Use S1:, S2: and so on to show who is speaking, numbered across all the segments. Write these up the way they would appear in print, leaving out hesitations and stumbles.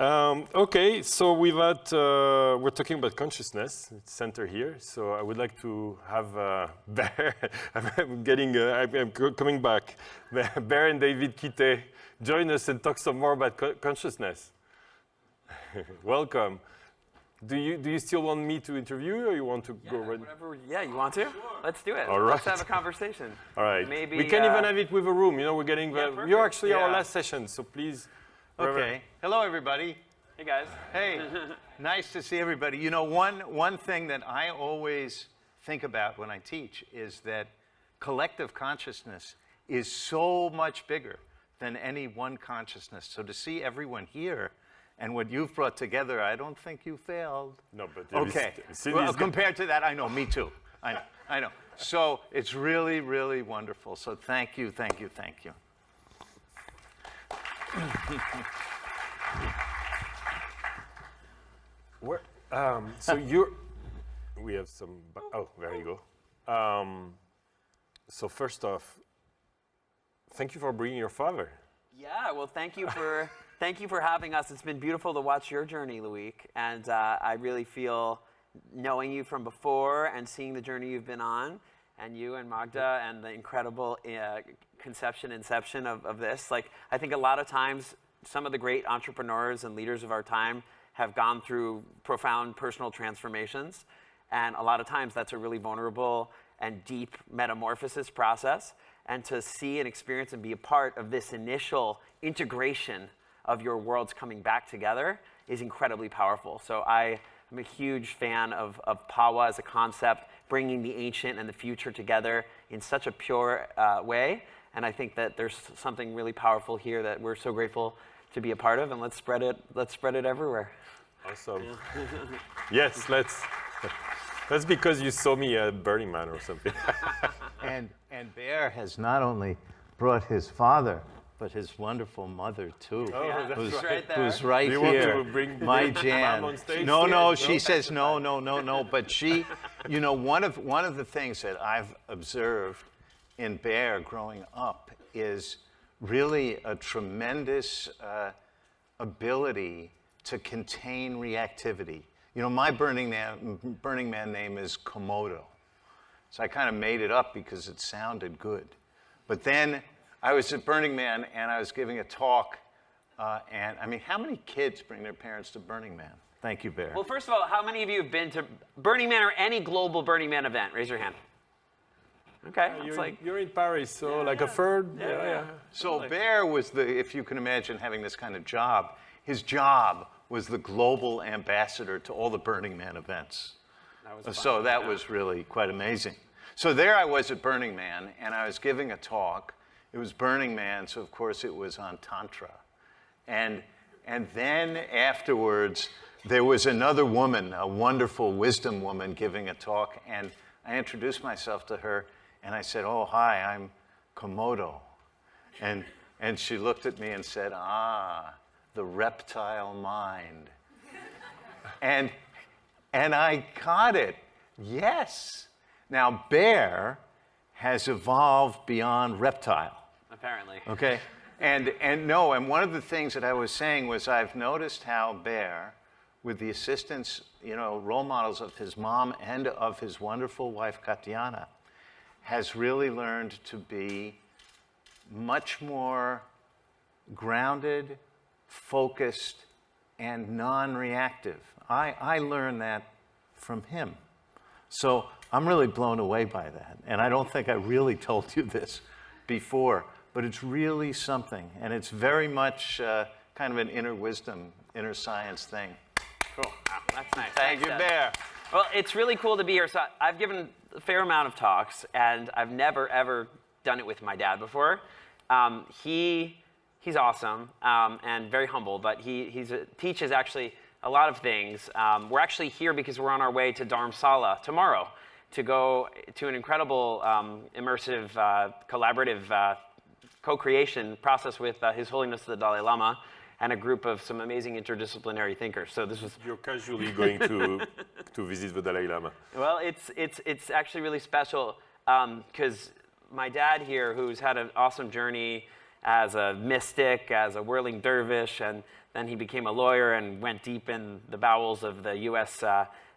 S1: Okay, so we're talking about consciousness, it's center here. So I would like to have Bear, I'm coming back. Bear and David Kittay join us and talk some more about consciousness. Welcome. Do you still want me to interview, or you want to go right?
S2: Whatever. Yeah, you want to? Sure. Let's do it.
S1: All right.
S2: Let's have a conversation.
S1: All right.
S2: Maybe
S1: we can even have it with a room. You know, we're getting. You're actually our
S3: Yeah.
S1: last session, so please.
S3: Okay. Hello, everybody.
S2: Hey guys.
S3: Hey, nice to see everybody. You know, one thing that I always think about when I teach is that collective consciousness is so much bigger than any one consciousness. So to see everyone here and what you've brought together, I don't think you failed.
S1: No, but
S3: okay. Well, compared to that, I know. Me too. I know. So it's really, really wonderful. So thank you, thank you, thank you.
S1: So we have some. Oh, there you go. So first off, thank you for bringing your father.
S2: Yeah. Well, thank you for having us. It's been beautiful to watch your journey, Loïc, and I really feel knowing you from before and seeing the journey you've been on, and you and Magda and the incredible inception of this. Like, I think a lot of times some of the great entrepreneurs and leaders of our time have gone through profound personal transformations. And a lot of times that's a really vulnerable and deep metamorphosis process. And to see and experience and be a part of this initial integration of your worlds coming back together is incredibly powerful. So I'm a huge fan of PAUA as a concept, bringing the ancient and the future together in such a pure way. And I think that there's something really powerful here that we're so grateful to be a part of, and let's spread it everywhere.
S1: Awesome. Yes, that's because you saw me at Burning Man or something.
S3: And Bear has not only brought his father, but his wonderful mother too.
S1: Oh,
S2: Yeah,
S1: that's
S2: right there.
S3: Who's right
S1: Do you
S3: here.
S1: want to bring
S3: My
S1: Mom
S3: Jan.
S1: on stage?
S3: No, she says no. But she, you know, one of the things that I've observed in Bear growing up is really a tremendous ability to contain reactivity. You know, my Burning Man name is Komodo. So I kind of made it up because it sounded good. But then I was at Burning Man and I was giving a talk. And I mean, how many kids bring their parents to Burning Man? Thank you, Bear.
S2: Well, first of all, how many of you have been to Burning Man or any global Burning Man event? Raise your hand. Okay,
S1: You're in Paris, so like a third. Yeah.
S3: So Bear was if you can imagine having this kind of job, his job was the global ambassador to all the Burning Man events. So that was really quite amazing. So there I was at Burning Man, and I was giving a talk. It was Burning Man, so of course it was on Tantra. And then afterwards, there was another woman, a wonderful wisdom woman, giving a talk, and I introduced myself to her, and I said, "Oh, hi, I'm Komodo." And she looked at me and said, "Ah, the reptile mind." And I got it. Yes. Now, Bear has evolved beyond reptile.
S2: Apparently.
S3: Okay. And one of the things that I was saying was I've noticed how Bear, with the assistance, you know, role models of his mom and of his wonderful wife, Katiana, has really learned to be much more grounded, focused, and non-reactive. I learned that from him. So I'm really blown away by that. And I don't think I really told you this before, but it's really something. And it's very much kind of an inner wisdom, inner science thing.
S2: Cool. Wow, that's nice.
S3: Thank you, Bear.
S2: Well, it's really cool to be here. So I've given a fair amount of talks, and I've never, ever done it with my dad before. He's awesome and very humble, but he teaches actually a lot of things. We're actually here because we're on our way to Dharamsala tomorrow to go to an incredible immersive, collaborative co-creation process with His Holiness the Dalai Lama and a group of some amazing interdisciplinary thinkers. So this was.
S1: You're casually going to visit the Dalai Lama.
S2: Well, it's actually really special because my dad here, who's had an awesome journey as a mystic, as a whirling dervish, and then he became a lawyer and went deep in the bowels of the U.S.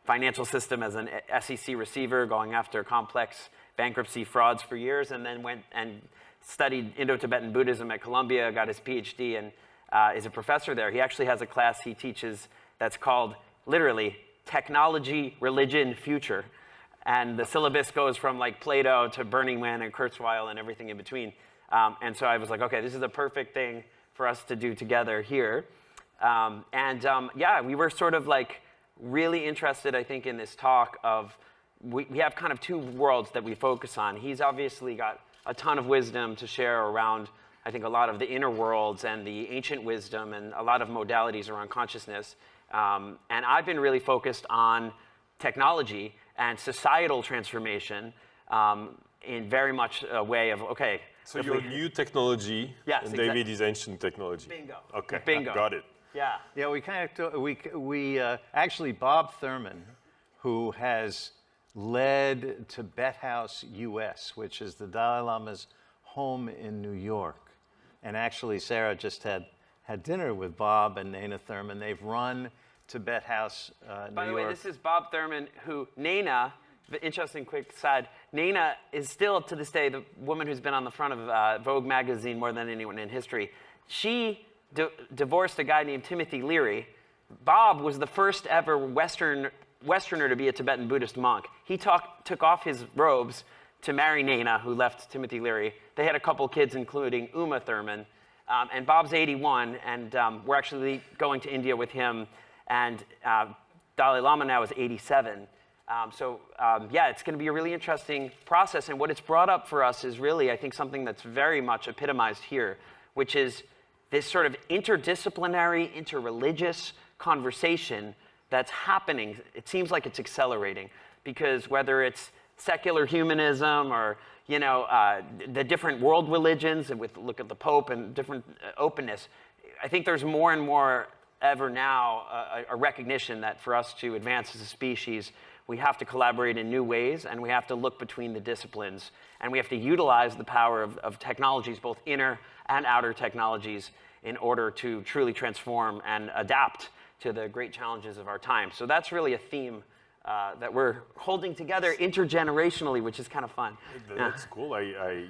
S2: Financial system as an SEC receiver, going after complex bankruptcy frauds for years, and then went and studied Indo-Tibetan Buddhism at Columbia, got his PhD, and is a professor there. He actually has a class he teaches that's called, literally, Technology, Religion, Future. And the syllabus goes from like Plato to Burning Man and Kurzweil and everything in between. And so I was like, okay, this is the perfect thing for us to do together here. Yeah, we were sort of like really interested, I think, in this talk of, we have kind of two worlds that we focus on. He's obviously got a ton of wisdom to share around, I think, a lot of the inner worlds and the ancient wisdom and a lot of modalities around consciousness. And I've been really focused on technology and societal transformation in very much a way of, okay.
S1: So you're new technology,
S2: yes,
S1: and David is ancient technology.
S2: Bingo.
S1: Okay,
S2: Bingo.
S1: got it.
S2: Yeah.
S3: Yeah, we kind of, actually, Bob Thurman, who has led Tibet House US, which is the Dalai Lama's home in New York. And actually, Sarah just had dinner with Bob and Nana Thurman. They've run Tibet House New York.
S2: By the way, this is Bob Thurman, who Nana, the interesting quick side, Nana is still to this day the woman who's been on the front of Vogue magazine more than anyone in history. She divorced a guy named Timothy Leary. Bob was the first ever Westerner to be a Tibetan Buddhist monk. He took off his robes to marry Nana, who left Timothy Leary. They had a couple kids, including Uma Thurman. And Bob's 81, and we're actually going to India with him. And Dalai Lama now is 87. Yeah, it's going to be a really interesting process. And what it's brought up for us is really, I think, something that's very much epitomized here, which is this sort of interdisciplinary, interreligious conversation that's happening. It seems like it's accelerating, because whether it's secular humanism or the different world religions, and look at the Pope and different openness, I think there's more and more ever now a recognition that for us to advance as a species, we have to collaborate in new ways, and we have to look between the disciplines, and we have to utilize the power of technologies, both inner and outer technologies, in order to truly transform and adapt to the great challenges of our time. So that's really a theme that we're holding together intergenerationally, which is kind of fun.
S1: That's cool. I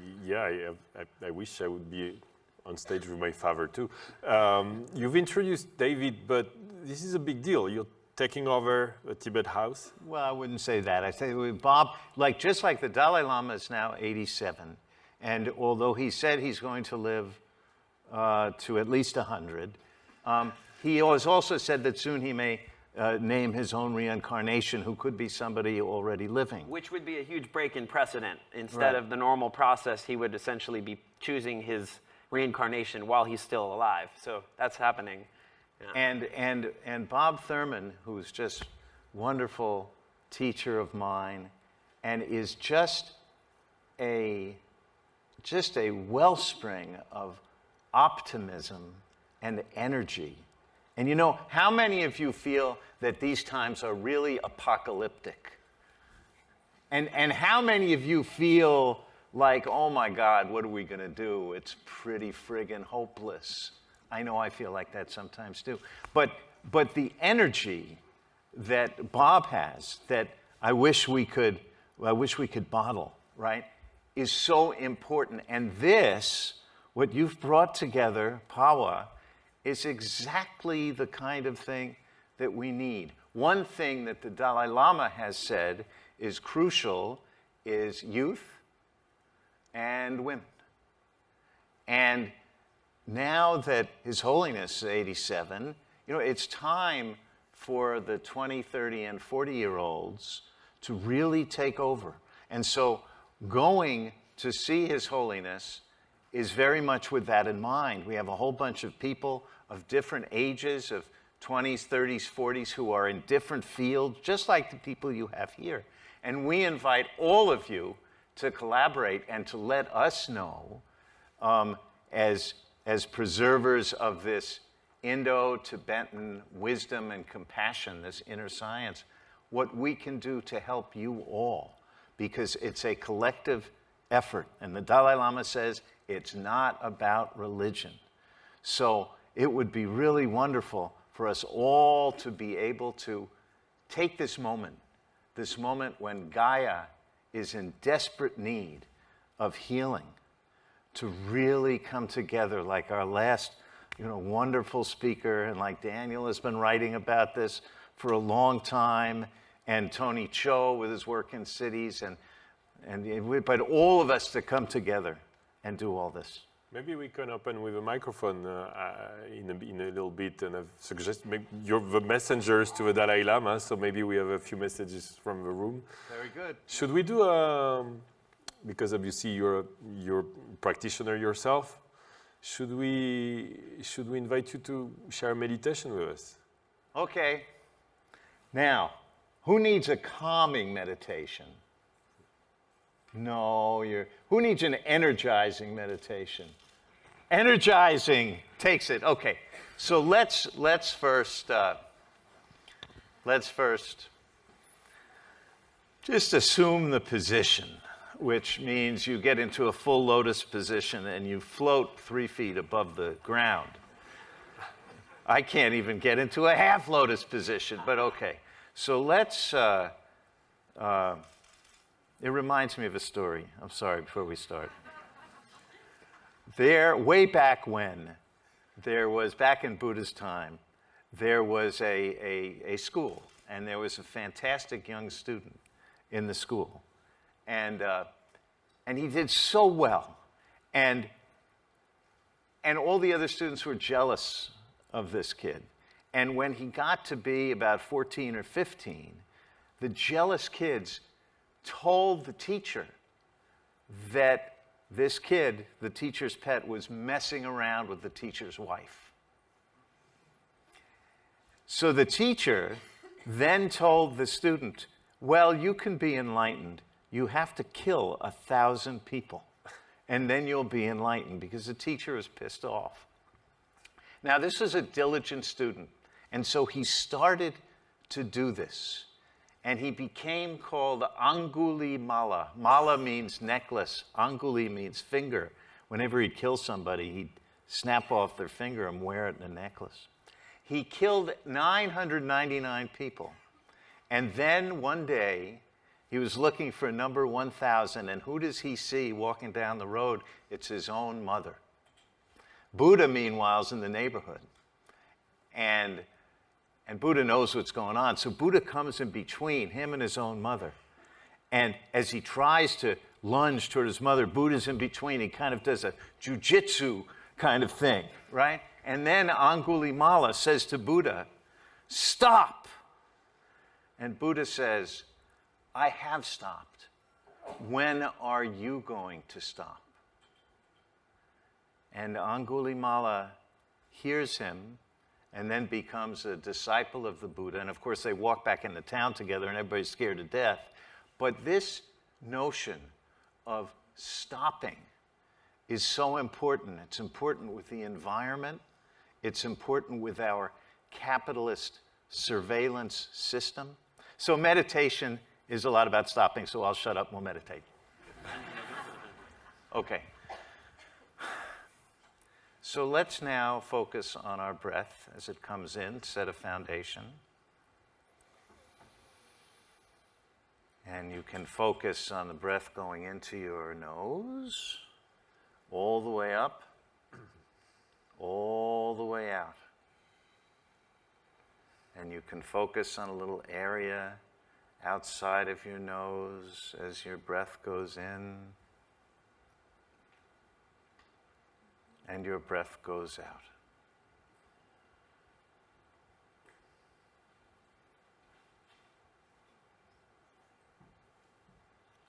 S1: wish I would be on stage with my father too. You've introduced David, but this is a big deal. You're taking over a Tibet House.
S3: Well, I wouldn't say that. I say Bob, just like the Dalai Lama is now 87, and although he said he's going to live to at least 100, he has also said that soon he may name his own reincarnation, who could be somebody already living.
S2: Which would be a huge break in precedent. Instead of the normal process, he would essentially be choosing his reincarnation while he's still alive. So that's happening. Yeah.
S3: And Bob Thurman, who's just wonderful teacher of mine, and is just a wellspring of optimism and energy. And how many of you feel that these times are really apocalyptic? And how many of you feel like, oh my God, what are we going to do? It's pretty friggin' hopeless. I know I feel like that sometimes too. But the energy that Bob has, that I wish we could bottle, right, is so important. And this, what you've brought together, PAUA, is exactly the kind of thing that we need. One thing that the Dalai Lama has said is crucial is youth and women. And now that His Holiness is 87, it's time for the 20, 30, and 40-year-olds to really take over. And so going to see His Holiness is very much with that in mind. We have a whole bunch of people of different ages, of 20s, 30s, 40s, who are in different fields, just like the people you have here. And we invite all of you to collaborate and to let us know, as preservers of this Indo-Tibetan wisdom and compassion, this inner science, what we can do to help you all, because it's a collective effort. And the Dalai Lama says It's not about religion. So it would be really wonderful for us all to be able to take this moment when Gaia is in desperate need of healing, to really come together like our last, wonderful speaker, and like Daniel has been writing about this for a long time, and Tony Cho with his work in cities, but all of us to come together and do all this.
S1: Maybe we can open with a microphone in a little bit, and I've suggested maybe you're the messengers to the Dalai Lama, so maybe we have a few messages from the room.
S3: Very good.
S1: Should we do because obviously you're a practitioner yourself, should we invite you to share a meditation with us?
S3: Okay. Now, who needs a calming meditation? No, who needs an energizing meditation? Energizing takes it. Okay, so let's first just assume the position, which means you get into a full lotus position and you float 3 feet above the ground. I can't even get into a half lotus position, but okay. So let's. It reminds me of a story. I'm sorry, before we start. Way back when, back in Buddha's time, there was a school, and there was a fantastic young student in the school. And he did so well. And all the other students were jealous of this kid. And when he got to be about 14 or 15, the jealous kids told the teacher that this kid, the teacher's pet, was messing around with the teacher's wife. So the teacher then told the student, well, you can be enlightened. You have to kill 1,000 people, and then you'll be enlightened, because the teacher is pissed off. Now, this is a diligent student, and so he started to do this. And he became called Anguli Mala. Mala means necklace. Anguli means finger. Whenever he'd kill somebody, he'd snap off their finger and wear it in a necklace. He killed 999 people. And then one day, he was looking for number 1,000. And who does he see walking down the road? It's his own mother. Buddha, meanwhile, is in the neighborhood. And Buddha knows what's going on. So Buddha comes in between him and his own mother. And as he tries to lunge toward his mother, Buddha's in between. He kind of does a jujitsu kind of thing, right? And then Angulimala says to Buddha, stop. And Buddha says, I have stopped. When are you going to stop? And Angulimala hears him, and then becomes a disciple of the Buddha. And of course, they walk back into town together, and everybody's scared to death. But this notion of stopping is so important. It's important with the environment. It's important with our capitalist surveillance system. So meditation is a lot about stopping, so I'll shut up and we'll meditate. Okay. So let's now focus on our breath as it comes in, set a foundation. And you can focus on the breath going into your nose, all the way up, all the way out. And you can focus on a little area outside of your nose as your breath goes in. And your breath goes out.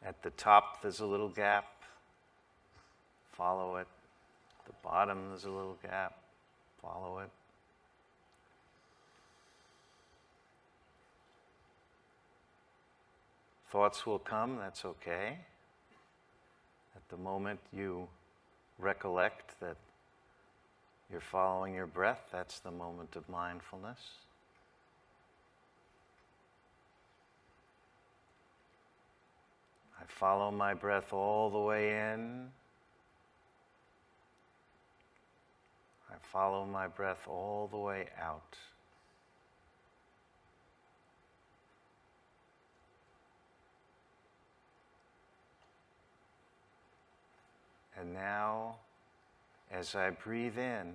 S3: At the top, there's a little gap. Follow it. At the bottom, there's a little gap. Follow it. Thoughts will come, that's okay. At the moment you recollect that you're following your breath, that's the moment of mindfulness. I follow my breath all the way in, follow my breath all the way out. And now, as I breathe in,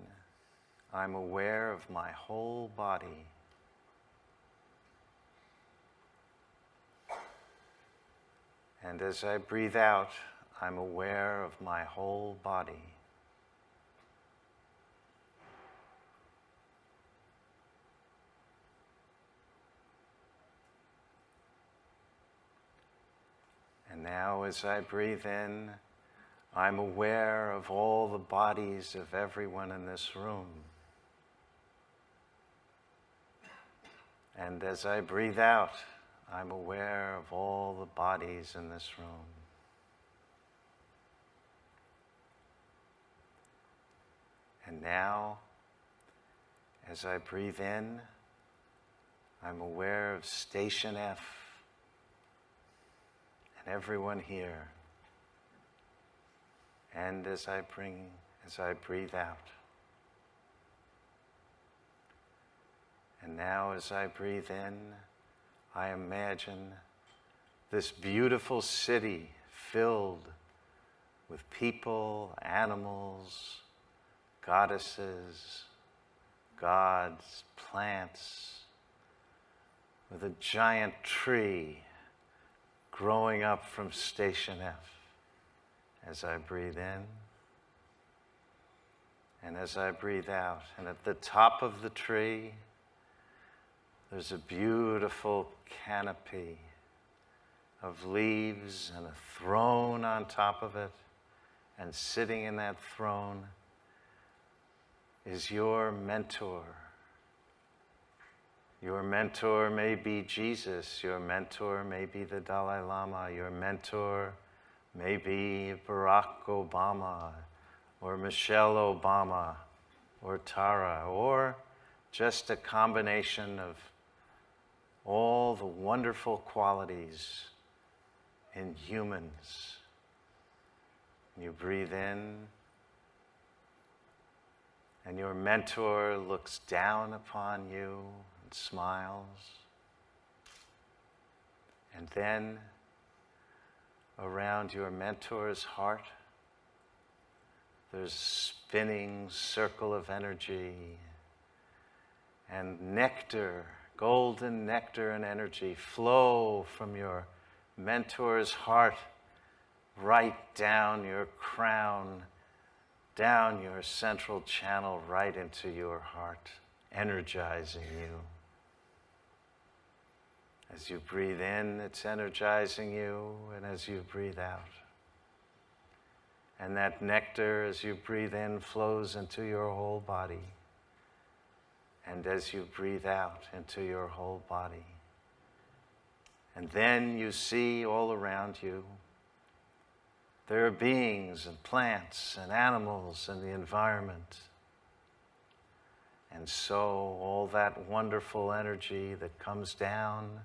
S3: I'm aware of my whole body. And as I breathe out, I'm aware of my whole body. And now as I breathe in, I'm aware of all the bodies of everyone in this room. And as I breathe out, I'm aware of all the bodies in this room. And now, as I breathe in, I'm aware of Station F and everyone here. And as I breathe out. And now as I breathe in, I imagine this beautiful city filled with people, animals, goddesses, gods, plants, with a giant tree growing up from Station F. As I breathe in and as I breathe out. And at the top of the tree, there's a beautiful canopy of leaves and a throne on top of it. And sitting in that throne is your mentor. Your mentor may be Jesus. Your mentor may be the Dalai Lama. Your mentor maybe Barack Obama, or Michelle Obama, or Tara, or just a combination of all the wonderful qualities in humans. You breathe in, and your mentor looks down upon you and smiles. And then, around your mentor's heart, there's a spinning circle of energy and nectar, golden nectar and energy flow from your mentor's heart right down your crown, down your central channel, right into your heart, energizing you. As you breathe in, it's energizing you, and as you breathe out. And that nectar, as you breathe in, flows into your whole body. And as you breathe out, into your whole body. And then you see all around you, there are beings and plants and animals in the environment. And so all that wonderful energy that comes down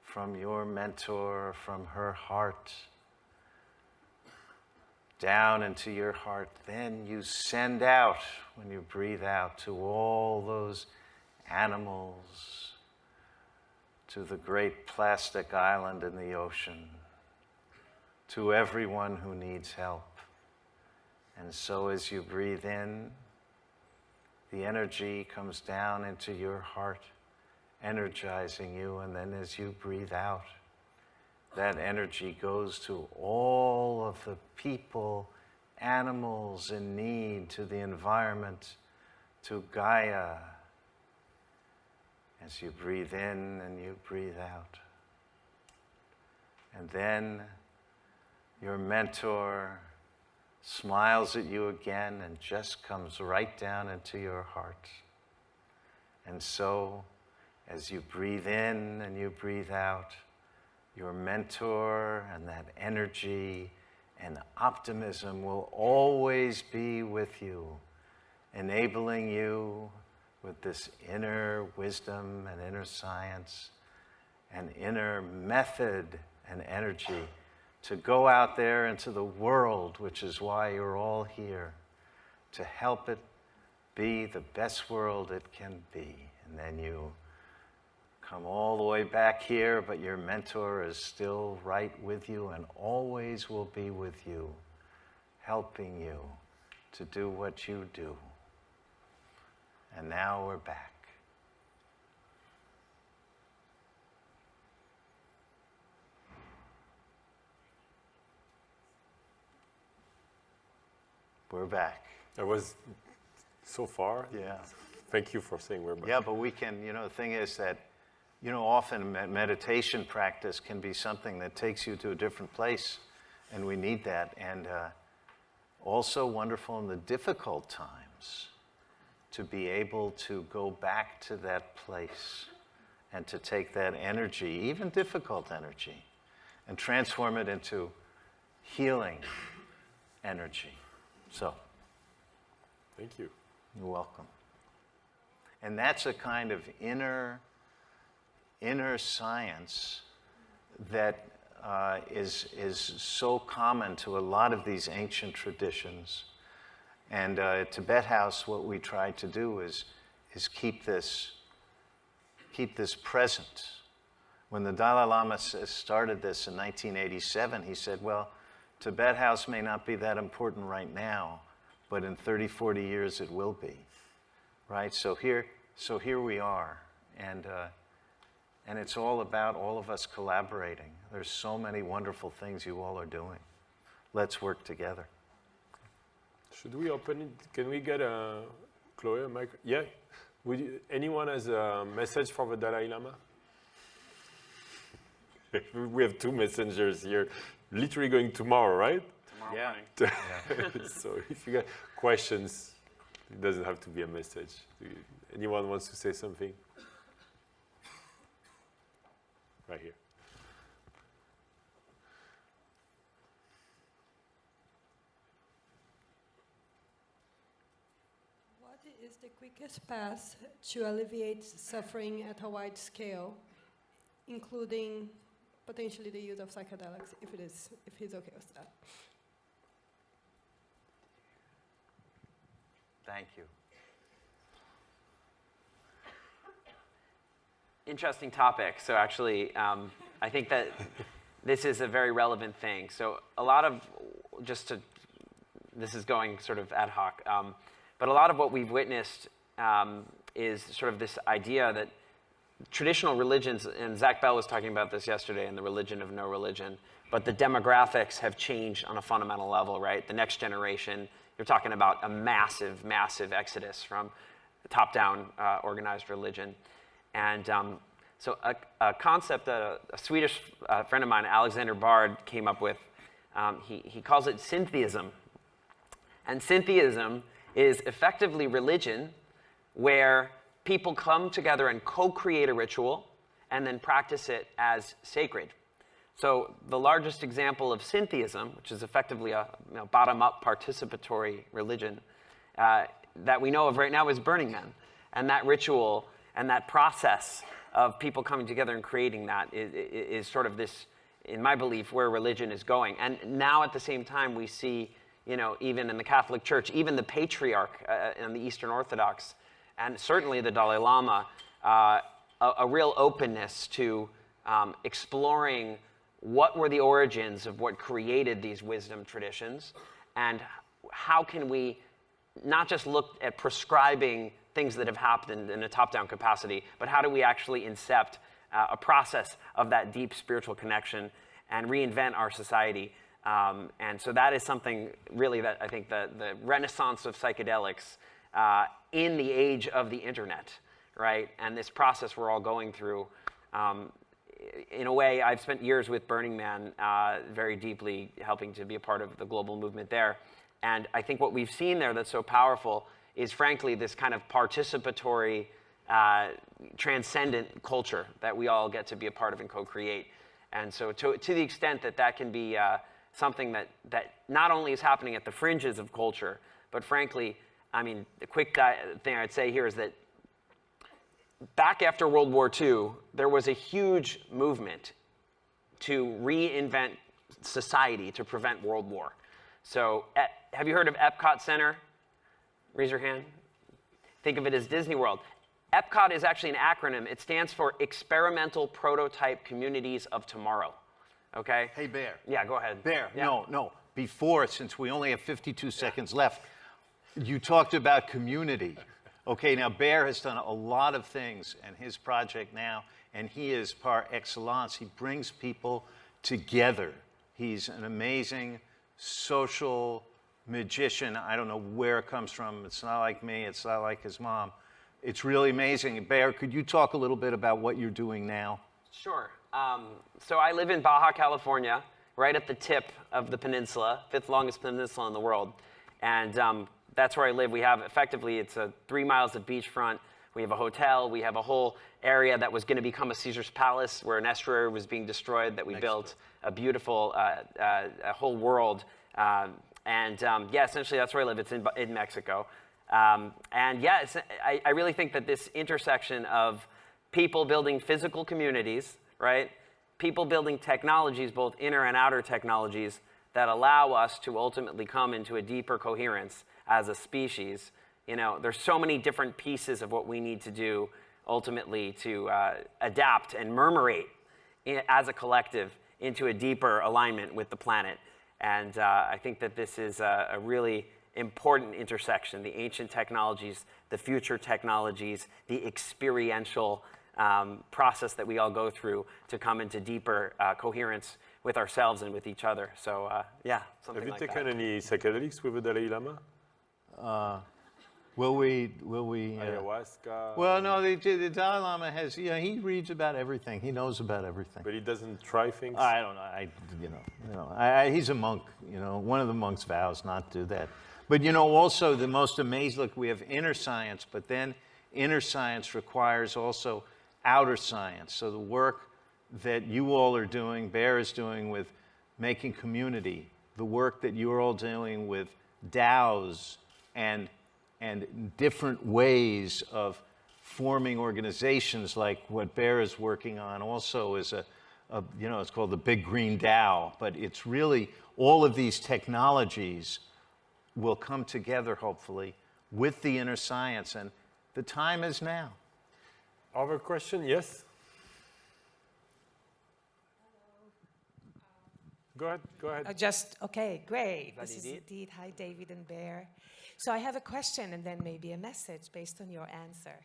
S3: from your mentor, from her heart, down into your heart, then you send out, when you breathe out, to all those animals, to the great plastic island in the ocean, to everyone who needs help. And so as you breathe in, the energy comes down into your heart, energizing you, and then as you breathe out, that energy goes to all of the people, animals in need, to the environment, to Gaia, as you breathe in and you breathe out. And then your mentor smiles at you again and just comes right down into your heart. And so, as you breathe in and you breathe out, your mentor and that energy and optimism will always be with you, enabling you with this inner wisdom and inner science and inner method and energy to go out there into the world, which is why you're all here, to help it be the best world it can be. And then you come all the way back here, but your mentor is still right with you and always will be with you, helping you to do what you do. And now we're back. We're back.
S1: That was so far.
S3: Yeah.
S1: Thank you for saying we're back.
S3: Yeah, but we can, the thing is that, often meditation practice can be something that takes you to a different place, and we need that. And also wonderful in the difficult times to be able to go back to that place and to take that energy, even difficult energy, and transform it into healing energy. So,
S1: Thank you.
S3: you're welcome. And that's a kind of inner science that is so common to a lot of these ancient traditions. And at Tibet House, what we try to do is keep this present. When the Dalai Lama started this in 1987, he said, well, Tibet House may not be that important right now, but in 30, 40 years it will be, right? So here we are, and it's all about all of us collaborating. There's so many wonderful things you all are doing. Let's work together.
S1: Should we open it? Can we get Chloe a mic? Yeah. Anyone has a message for the Dalai Lama? We have two messengers here, literally going tomorrow, right?
S2: Tomorrow morning.
S1: So if you got questions, it doesn't have to be a message. Anyone wants to say something? Right here.
S4: What is the quickest path to alleviate suffering at a wide scale, including potentially the use of psychedelics, if he's okay with that?
S3: Thank you.
S2: Interesting topic. So actually, I think that this is a very relevant thing. So a lot of, this is going sort of ad hoc, but a lot of what we've witnessed is sort of this idea that traditional religions, and Zach Bell was talking about this yesterday in the religion of no religion, but the demographics have changed on a fundamental level, right? The next generation, you're talking about a massive, massive exodus from top-down organized religion. And so a concept that a Swedish friend of mine, Alexander Bard, came up with, he calls it syntheism. And syntheism is effectively religion where people come together and co-create a ritual and then practice it as sacred. So the largest example of syntheism, which is effectively a bottom-up participatory religion that we know of right now, is Burning Man. And that ritual and that process of people coming together and creating that is sort of this, in my belief, where religion is going. And now at the same time we see, even in the Catholic Church, even the Patriarch and the Eastern Orthodox, and certainly the Dalai Lama, a real openness to exploring what were the origins of what created these wisdom traditions, and how can we not just look at prescribing things that have happened in a top-down capacity, but how do we actually incept a process of that deep spiritual connection and reinvent our society. And so that is something really that I think the renaissance of psychedelics in the age of the internet, right? And this process we're all going through, in a way, I've spent years with Burning Man, very deeply helping to be a part of the global movement there. And I think what we've seen there that's so powerful is, frankly, this kind of participatory, transcendent culture that we all get to be a part of and co-create. And so to the extent that that can be something that not only is happening at the fringes of culture, but frankly, I mean, the quick thing I'd say here is that back after World War II, there was a huge movement to reinvent society to prevent World War. So have you heard of Epcot Center? Raise your hand. think of it as Disney World. EPCOT is actually an acronym. It stands for Experimental Prototype Communities of Tomorrow. Okay?
S3: Hey, Bear.
S2: Yeah, go ahead.
S3: Bear,
S2: Yeah.
S3: no. Before, since we only have 52 seconds left, you talked about community. Okay, now Bear has done a lot of things in his project now, and he is par excellence. He brings people together. He's an amazing social magician. I don't know where it comes from. It's not like me. It's not like his mom. It's really amazing. Bear, could you talk a little bit about what you're doing now?
S2: Sure. So I live in Baja, California, right at the tip of the peninsula, 5th longest peninsula in the world. And that's where I live. We have, effectively, it's 3 miles of beachfront. We have a hotel. We have a whole area that was going to become a Caesar's Palace, where an estuary was being destroyed, that we built a beautiful a whole world. Yeah, essentially that's where I live. It's in Mexico. And yeah, I really think that this intersection of people building physical communities, right? People building technologies, both inner and outer technologies, that allow us to ultimately come into a deeper coherence as a species. You know, there's so many different pieces of what we need to do ultimately to adapt and murmurate as a collective into a deeper alignment with the planet. And I think that this is a really important intersection, the ancient technologies, the future technologies, the experiential process that we all go through to come into deeper coherence with ourselves and with each other. So yeah, something like that.
S1: Have you taken any psychedelics with the Dalai Lama?
S3: Will we?
S1: Ayahuasca?
S3: Well, no, the Dalai Lama has, he reads about everything. He knows about everything.
S1: But he doesn't try things?
S3: I don't know. He's a monk. One of the monks' vows not to do that. But also the most amazing. Look, we have inner science, but then inner science requires also outer science. So the work that you all are doing, Bear is doing with making community, the work that you're all doing with DAOs and different ways of forming organizations, like what Bear is working on also is it's called the Big Green DAO, but it's really all of these technologies will come together, hopefully, with the inner science, and the time is now.
S1: Other question? Yes? Go ahead.
S5: Okay, great.
S2: Is
S5: This
S2: that
S5: is Edith. Hi, David and Bear. So I have a question and then maybe a message based on your answer.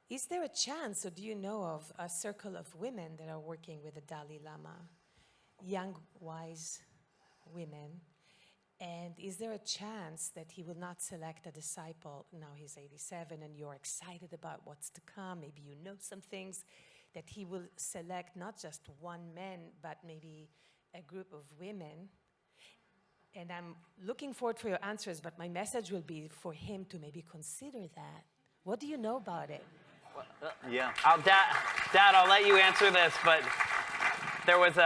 S5: Is there a chance, or do you know of a circle of women that are working with the Dalai Lama, young, wise women? And is there a chance that he will not select a disciple? Now he's 87 and you're excited about what's to come. Maybe you know some things, that he will select not just one man, but maybe a group of women. And I'm looking forward for your answers, but my message will be for him to maybe consider that. What do you know about it?
S3: Yeah.
S2: Dad, I'll let you answer this, but there was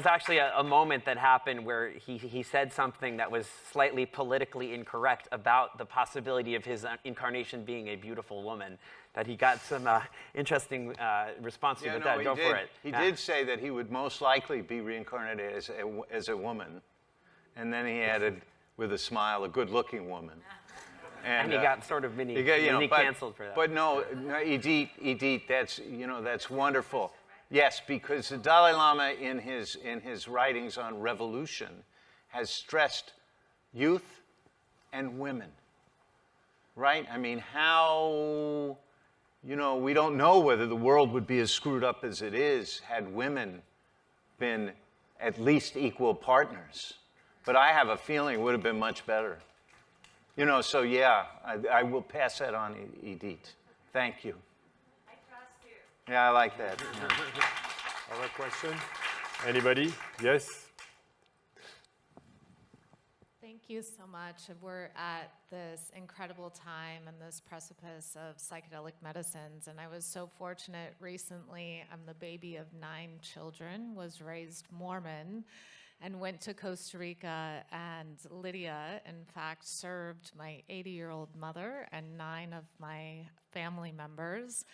S2: actually a moment that happened where he said something that was slightly politically incorrect about the possibility of his incarnation being a beautiful woman, that he got some interesting response to. But Dad, go for it.
S3: He did say that he would most likely be reincarnated as a woman, and then he added, with a smile, a good-looking woman.
S2: And he got sort of mini canceled for that.
S3: But no, Edith, that's wonderful. Yes, because the Dalai Lama in his writings on revolution has stressed youth and women, right? I mean, how, we don't know whether the world would be as screwed up as it is had women been at least equal partners. But I have a feeling it would have been much better. So yeah, I will pass that on, Edith. Thank you.
S5: I trust you.
S3: Yeah, I like that.
S1: Other question? Anybody? Yes?
S6: Thank you so much. We're at this incredible time and this precipice of psychedelic medicines, and I was so fortunate recently. I'm the baby of 9 children, was raised Mormon, and went to Costa Rica, and Lydia, in fact, served my 80-year-old mother and 9 of my family members.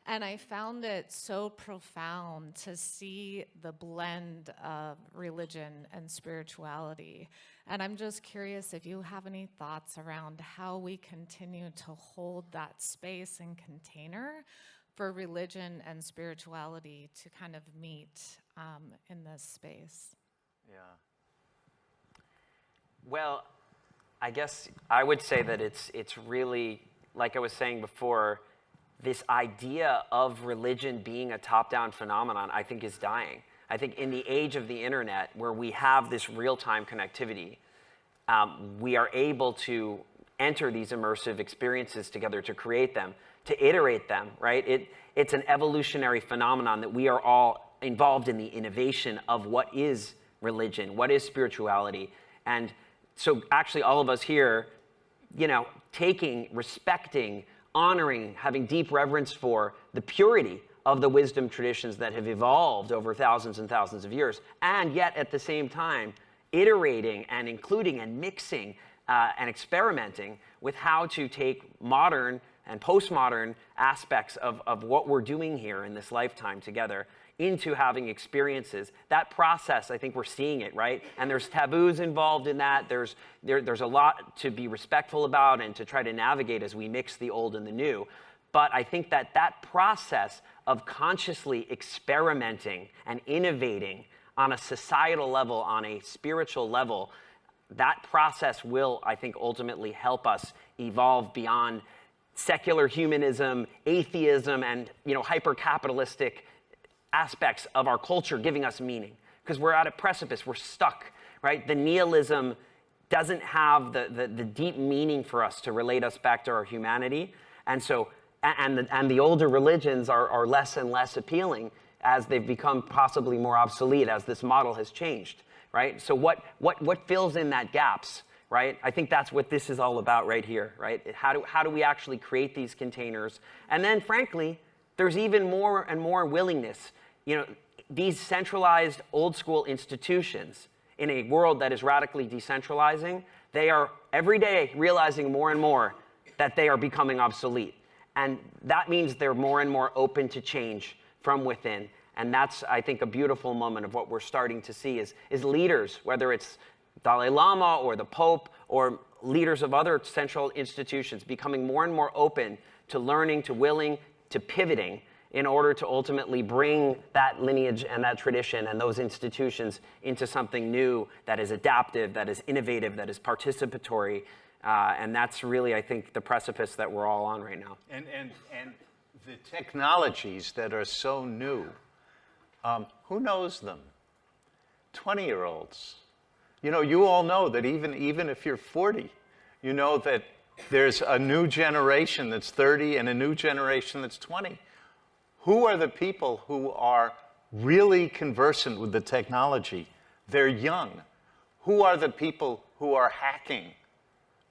S6: And I found it so profound to see the blend of religion and spirituality. And I'm just curious if you have any thoughts around how we continue to hold that space and container for religion and spirituality to kind of meet in this space.
S3: Yeah.
S2: Well, I guess I would say that it's really, like I was saying before, this idea of religion being a top-down phenomenon, I think, is dying. I think in the age of the internet, where we have this real-time connectivity, we are able to enter these immersive experiences together, to create them, to iterate them, right? It's an evolutionary phenomenon that we are all involved in the innovation of what is religion, what is spirituality. And so actually all of us here, you know, taking, respecting, honoring, having deep reverence for the purity of the wisdom traditions that have evolved over thousands and thousands of years, and yet at the same time, iterating and including and mixing and experimenting with how to take modern and postmodern aspects of what we're doing here in this lifetime together into having experiences. That process, I think we're seeing it, right? And there's taboos involved in that. There's a lot to be respectful about and to try to navigate as we mix the old and the new. But I think that that process of consciously experimenting and innovating on a societal level, on a spiritual level, that process will, I think, ultimately help us evolve beyond secular humanism, atheism, and, you know, hyper-capitalistic aspects of our culture giving us meaning. Because we're at a precipice, we're stuck, right? The nihilism doesn't have the deep meaning for us to relate us back to our humanity. And so, and the older religions are less and less appealing as they've become possibly more obsolete as this model has changed, right? So what fills in that gaps, right? I think that's what this is all about right here, right? How do we actually create these containers? And then frankly, there's even more and more willingness. You know, these centralized old school institutions in a world that is radically decentralizing, they are every day realizing more and more that they are becoming obsolete. And that means they're more and more open to change from within. And that's, I think, a beautiful moment of what we're starting to see is leaders, whether it's Dalai Lama or the Pope or leaders of other central institutions, becoming more and more open to learning, to willing, to pivoting in order to ultimately bring that lineage and that tradition and those institutions into something new that is adaptive, that is innovative, that is participatory. And that's really, I think, the precipice that we're all on right now.
S3: And the technologies that are so new, who knows them? 20-year-olds. You know, you all know that even if you're 40, you know that there's a new generation that's 30 and a new generation that's 20. Who are the people who are really conversant with the technology? They're young. Who are the people who are hacking,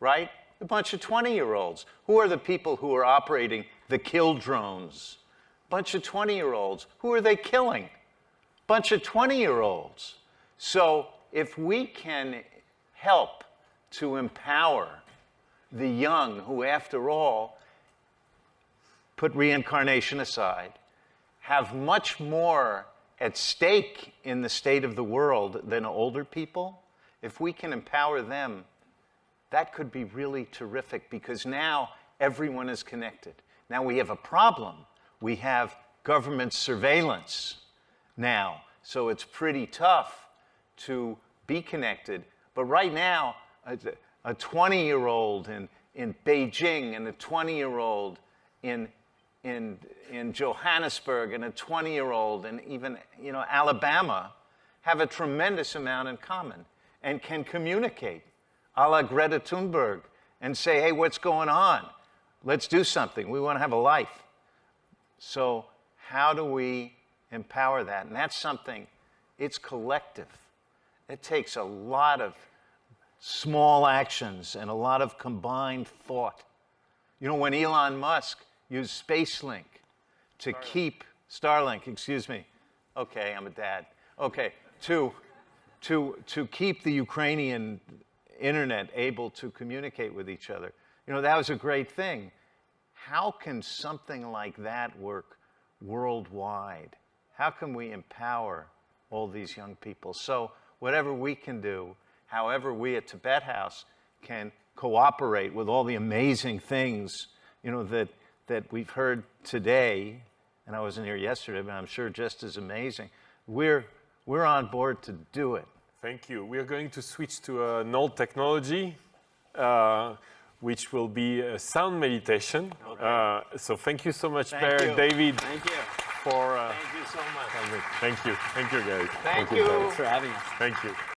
S3: right? A bunch of 20-year-olds. Who are the people who are operating the kill drones? A bunch of 20-year-olds. Who are they killing? A bunch of 20-year-olds. So if we can help to empower the young who, after all, put reincarnation aside, have much more at stake in the state of the world than older people, if we can empower them, that could be really terrific, because now everyone is connected. Now we have a problem. We have government surveillance now, so it's pretty tough to be connected. But right now, a 20-year-old in Beijing and a 20-year-old in Johannesburg and a 20-year-old and even, you know, Alabama have a tremendous amount in common and can communicate, a la Greta Thunberg, and say, hey, what's going on? Let's do something. We want to have a life. So how do we empower that? And that's something, it's collective. It takes a lot of small actions and a lot of combined thought. You know, when Elon Musk used SpaceLink to keep Starlink, excuse me. Okay, I'm a dad. Okay, to keep the Ukrainian internet able to communicate with each other. You know, that was a great thing. How can something like that work worldwide? How can we empower all these young people? So whatever we can do, however we at Tibet House can cooperate with all the amazing things, you know, that we've heard today, and I wasn't here yesterday, but I'm sure just as amazing. We're on board to do it.
S1: Thank you. We are going to switch to an old technology, which will be a sound meditation. So thank you so much, Bear,
S3: you.
S1: David,
S2: Thank you.
S1: for
S3: Thank you so much.
S1: coming. Thank you. Thank you, guys.
S3: Thank you.
S2: Thanks for having us.
S1: Thank you.